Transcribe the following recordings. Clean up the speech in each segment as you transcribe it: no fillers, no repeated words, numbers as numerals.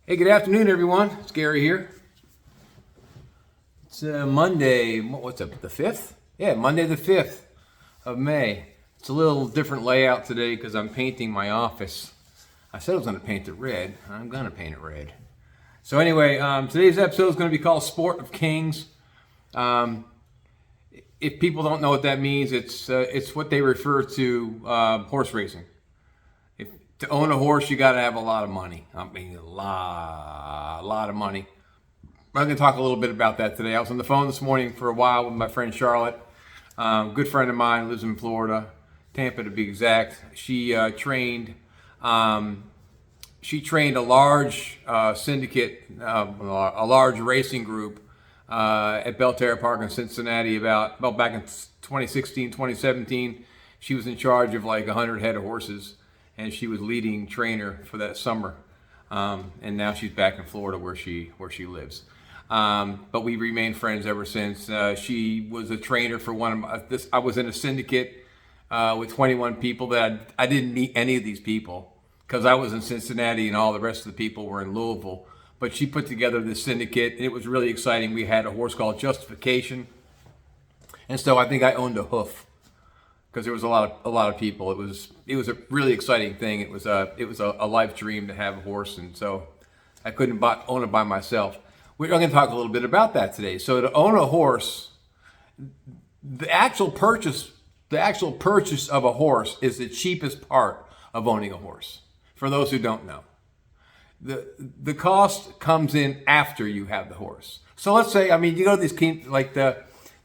Hey, good afternoon, everyone. It's Gary here. It's Monday. What's up? The 5th? Yeah, Monday the 5th of May. It's a little different layout today because I'm painting my office. I said I was going to paint it red. I'm going to paint it red. So anyway, today's episode is going to be called Sport of Kings. If people don't know what that means, it's what they refer to horse racing. To own a horse, you got to have a lot of money. I mean, a lot of money. I'm going to talk a little bit about that today. I was on the phone this morning for a while with my friend Charlotte. Good friend of mine, lives in Florida, Tampa to be exact. She trained a large syndicate, a large racing group at Belterra Park in Cincinnati about back in 2016, 2017. She was in charge of like 100 head of horses, and she was leading trainer for that summer. And now she's back in Florida where she lives. But we remained friends ever since. She was a trainer for I was in a syndicate with 21 people that I didn't meet any of these people because I was in Cincinnati and all the rest of the people were in Louisville. But she put together this syndicate and it was really exciting. We had a horse called Justification. And so I think I owned a hoof because there was a lot of people. It was a really exciting thing. It was a life dream to have a horse, and so I couldn't own it by myself. We're going to talk a little bit about that today. So to own a horse, the actual purchase of a horse is the cheapest part of owning a horse. For those who don't know, the cost comes in after you have the horse. So let's say, you go to these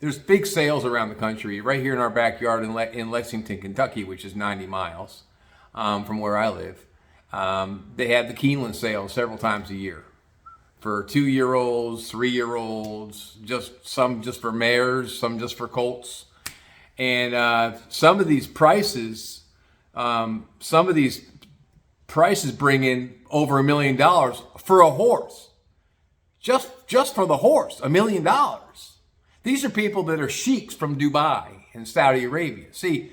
there's big sales around the country. Right here in our backyard in Lexington, Kentucky, which is 90 miles from where I live. They have the Keeneland sales several times a year for 2-year-olds, 3-year-olds, some just for mares, some just for colts. And some of these prices bring in over $1 million for a horse. Just for the horse, $1 million. These are people that are sheiks from Dubai and Saudi Arabia. See,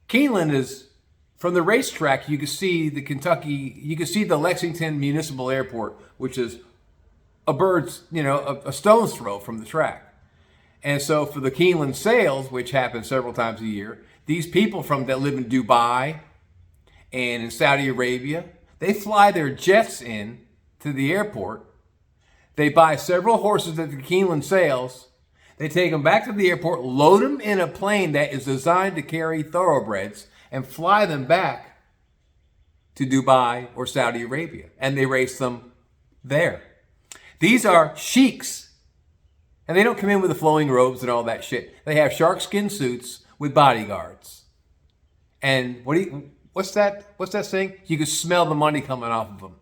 Keeneland is, from the racetrack, you can see the Lexington Municipal Airport, which is a stone's throw from the track. And so for the Keeneland sales, which happen several times a year, these people that live in Dubai and in Saudi Arabia, they fly their jets in to the airport. They buy several horses at the Keeneland sales. They take them back to the airport, load them in a plane that is designed to carry thoroughbreds, and fly them back to Dubai or Saudi Arabia. And they race them there. These are sheiks. And they don't come in with the flowing robes and all that shit. They have shark skin suits with bodyguards. And what's that saying? You can smell the money coming off of them.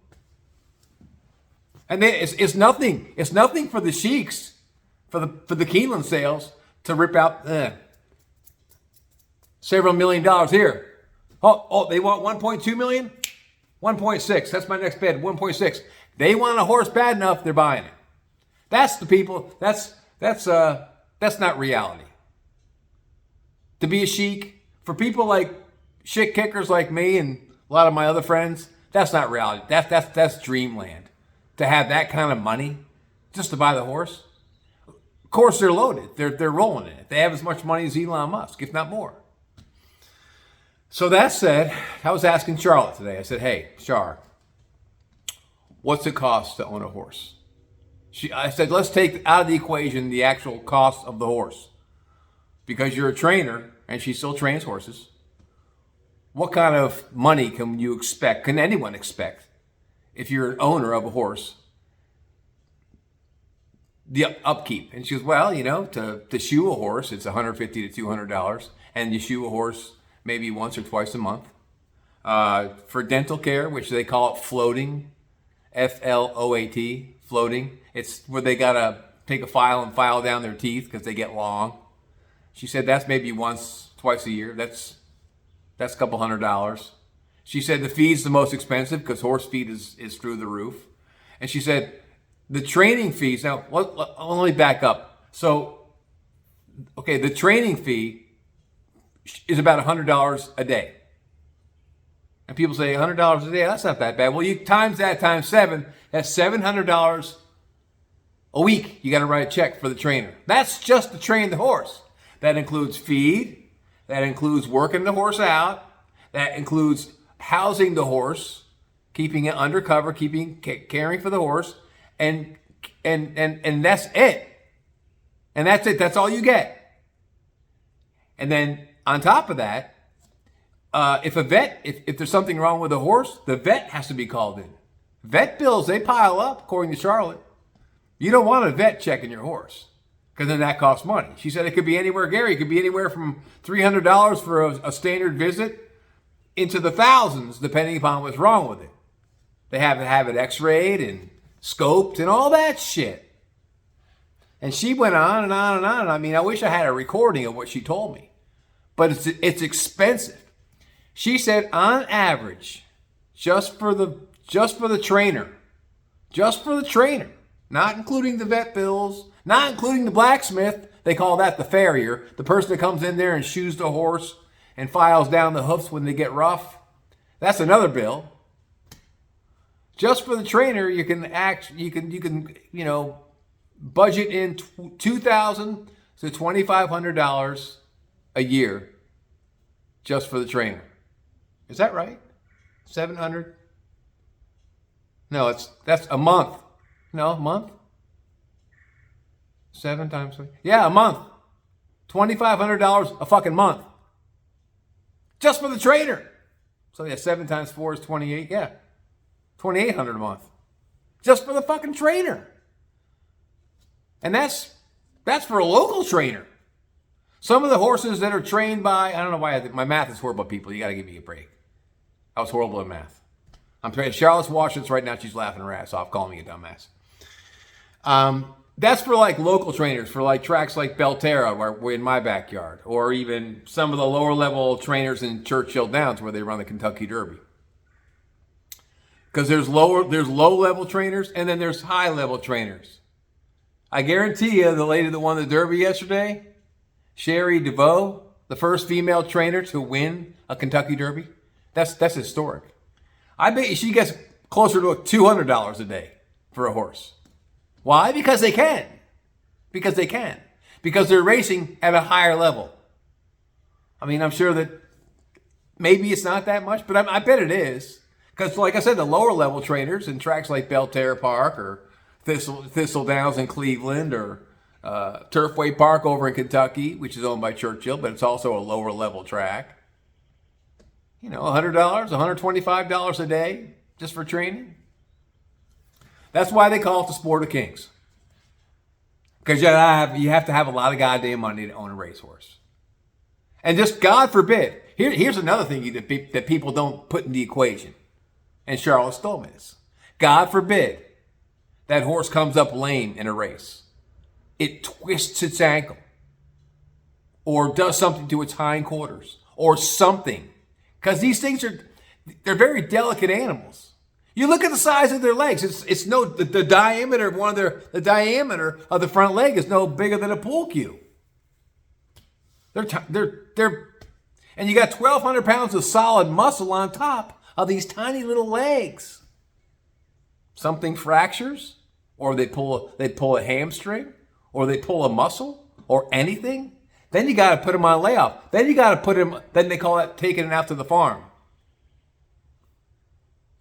And it's nothing for the sheiks. For the Keeneland sales to rip out several $1 million here. Oh, they want 1.2 million? 1.6. That's my next bid. 1.6. They want a horse bad enough, they're buying it. That's the people. That's not reality. To be a sheik, for people like shit kickers like me and a lot of my other friends, that's not reality. That's dreamland. To have that kind of money just to buy the horse. Of course, they're loaded. They're rolling in it. They have as much money as Elon Musk, if not more. So that said, I was asking Charlotte today. I said, "Hey, Char, what's it cost to own a horse?" I said, "Let's take out of the equation the actual cost of the horse, because you're a trainer and she still trains horses. What kind of money can you expect? Can anyone expect if you're an owner of a horse?" The upkeep. And she goes, "Well, to shoe a horse, it's $150 to $200. And you shoe a horse maybe once or twice a month. For dental care, which they call it floating, FLOAT, floating. It's where they got to take a file and file down their teeth because they get long. She said that's maybe once, twice a year. That's a couple $100. She said the feed's the most expensive because horse feed is through the roof. And she said, the training fees, now let me back up. So, okay, the training fee is about $100 a day. And people say $100 a day, that's not that bad. Well, you times that times 7, that's $700 a week. You got to write a check for the trainer. That's just to train the horse. That includes feed. That includes working the horse out. That includes housing the horse, keeping it undercover, caring for the horse, and that's it. And that's it. That's all you get. And then on top of that, if there's something wrong with the horse, the vet has to be called in. Vet bills, they pile up, according to Charlotte. You don't want a vet checking your horse, because then that costs money. She said it could be anywhere, Gary, it could be anywhere from $300 for a standard visit into the thousands, depending upon what's wrong with it. They have to have it x-rayed and scoped and all that shit. And she went on and on and on. I mean, I wish I had a recording of what she told me. But it's expensive. She said on average, just for the trainer, not including the vet bills, not including the blacksmith, they call that the farrier, the person that comes in there and shoes the horse and files down the hoofs when they get rough. That's another bill. Just for the trainer, you can budget in $2,000 to $2,500 a year just for the trainer. Is that right? 700? No, that's a month. No, a month? 7 times 3. Yeah, a month. $2,500 a fucking month. Just for the trainer. So yeah, 7 times 4 is 28. Yeah. $2,800 a month. Just for the fucking trainer. And that's for a local trainer. Some of the horses that are trained by, I don't know why, my math is horrible, people. You got to give me a break. I was horrible at math. I'm trying. Charlotte's watching this right now. She's laughing her ass off, calling me a dumbass. That's for like local trainers, for like tracks like Belterra, where we're in my backyard, or even some of the lower level trainers in Churchill Downs where they run the Kentucky Derby. Because there's low level trainers and then there's high level trainers. I guarantee you, the lady that won the Derby yesterday, Sherry DeVoe, the first female trainer to win a Kentucky Derby, that's historic. I bet you she gets closer to $200 a day for a horse. Why? Because they can. Because they're racing at a higher level. I mean, I'm sure that maybe it's not that much, but I bet it is. Because, like I said, the lower level trainers in tracks like Belterra Park or Thistle Downs in Cleveland or Turfway Park over in Kentucky, which is owned by Churchill, but it's also a lower level track. $100, $125 a day just for training. That's why they call it the sport of kings. Because you have to have a lot of goddamn money to own a racehorse. And just God forbid, here's another thing that people don't put in the equation. And Charlotte told me this. God forbid that horse comes up lame in a race. It twists its ankle. Or does something to its hindquarters. Or something. Because these things they're very delicate animals. You look at the size of their legs. The diameter of the front leg is no bigger than a pool cue. And you got 1,200 pounds of solid muscle on top of these tiny little legs. Something fractures, or they pull a hamstring, or they pull a muscle, or anything. Then you got to put them on layoff. Then they call that taking it out to the farm.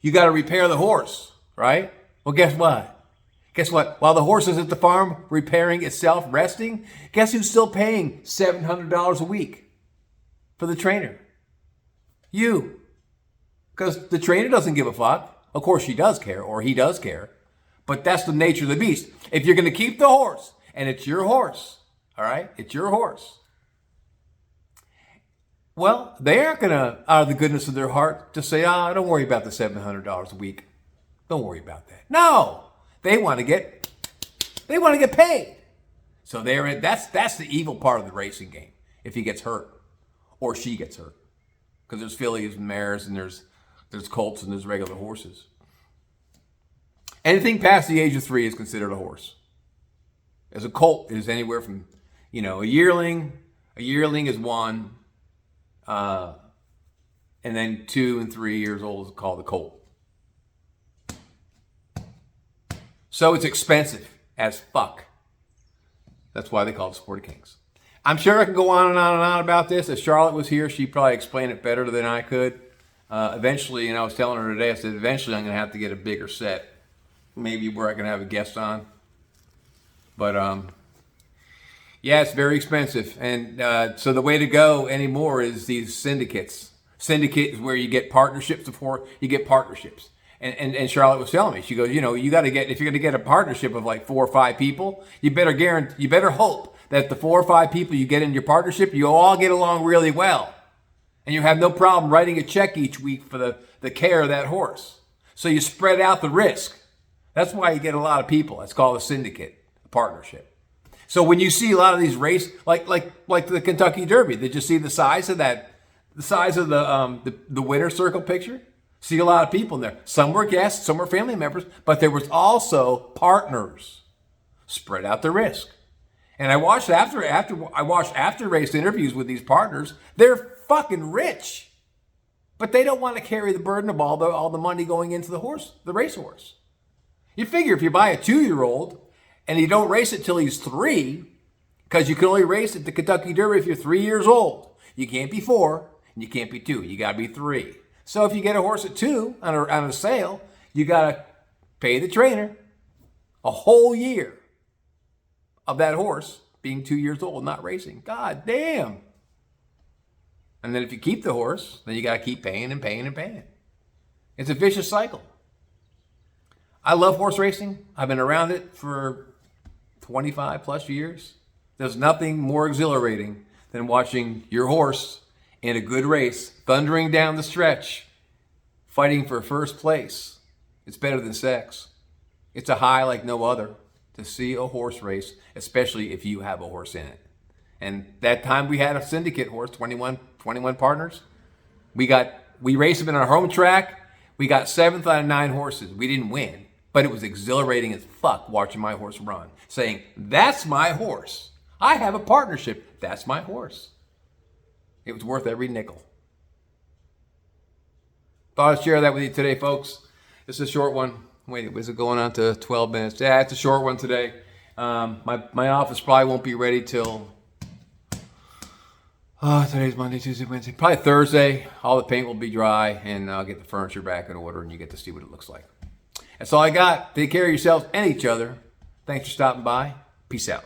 You got to repair the horse, right? Well, guess what? While the horse is at the farm repairing itself, resting, guess who's still paying $700 a week for the trainer? You. Because the trainer doesn't give a fuck. Of course she does care, or he does care. But that's the nature of the beast. If you're going to keep the horse, and it's your horse, all right? It's your horse. Well, they aren't going to, out of the goodness of their heart, just say, don't worry about the $700 a week. Don't worry about that. No, they want to get paid. So that's the evil part of the racing game. If he gets hurt or she gets hurt, because there's fillies and mares and there's colts and there's regular horses. Anything past the age of 3 is considered a horse. As a colt, it is anywhere from, a yearling. A yearling is 1. And then 2 and 3 years old is called the colt. So it's expensive as fuck. That's why they call it Sport of Kings. I'm sure I can go on and on and on about this. If Charlotte was here, she'd probably explain it better than I could. Eventually, and I was telling her today, I said, eventually I'm going to have to get a bigger set. Maybe where I can have a guest on. But, yeah, it's very expensive. And so the way to go anymore is these syndicates. Syndicate is where you get partnerships before you get partnerships. And Charlotte was telling me, she goes, you know, you got to get, if you're going to get a partnership of like 4 or 5 people, you better hope that the 4 or 5 people you get in your partnership, you all get along really well. And you have no problem writing a check each week for the care of that horse. So you spread out the risk. That's why you get a lot of people. That's called a syndicate, a partnership. So when you see a lot of these races, like the Kentucky Derby, did you see the size of that? The size of the winner's circle picture? See a lot of people in there. Some were guests, some were family members, but there was also partners. Spread out the risk. And I watched after race interviews with these partners. They're fucking rich, but they don't want to carry the burden of all the money going into the racehorse. You figure if you buy a 2-year-old and you don't race it till he's 3, because you can only race at the Kentucky Derby if you're 3 years old. You can't be 4 and you can't be 2. You got to be 3. So if you get a horse at 2 on a sale, you got to pay the trainer a whole year of that horse being 2 years old, not racing. God damn. And then if you keep the horse, then you got to keep paying and paying and paying. It's a vicious cycle. I love horse racing. I've been around it for 25 plus years. There's nothing more exhilarating than watching your horse in a good race, thundering down the stretch, fighting for first place. It's better than sex. It's a high like no other to see a horse race, especially if you have a horse in it. And that time we had a syndicate horse, 21 partners. We raced them in our home track. We got 7th out of 9 horses. We didn't win, but it was exhilarating as fuck watching my horse run, saying, that's my horse. I have a partnership. That's my horse. It was worth every nickel. Thought I'd share that with you today, folks. It's a short one. Wait, was it going on to 12 minutes? Yeah, it's a short one today. My office probably won't be ready till today's Monday, Tuesday, Wednesday. Probably Thursday. All the paint will be dry, and I'll get the furniture back in order, and you get to see what it looks like. That's all I got. Take care of yourselves and each other. Thanks for stopping by. Peace out.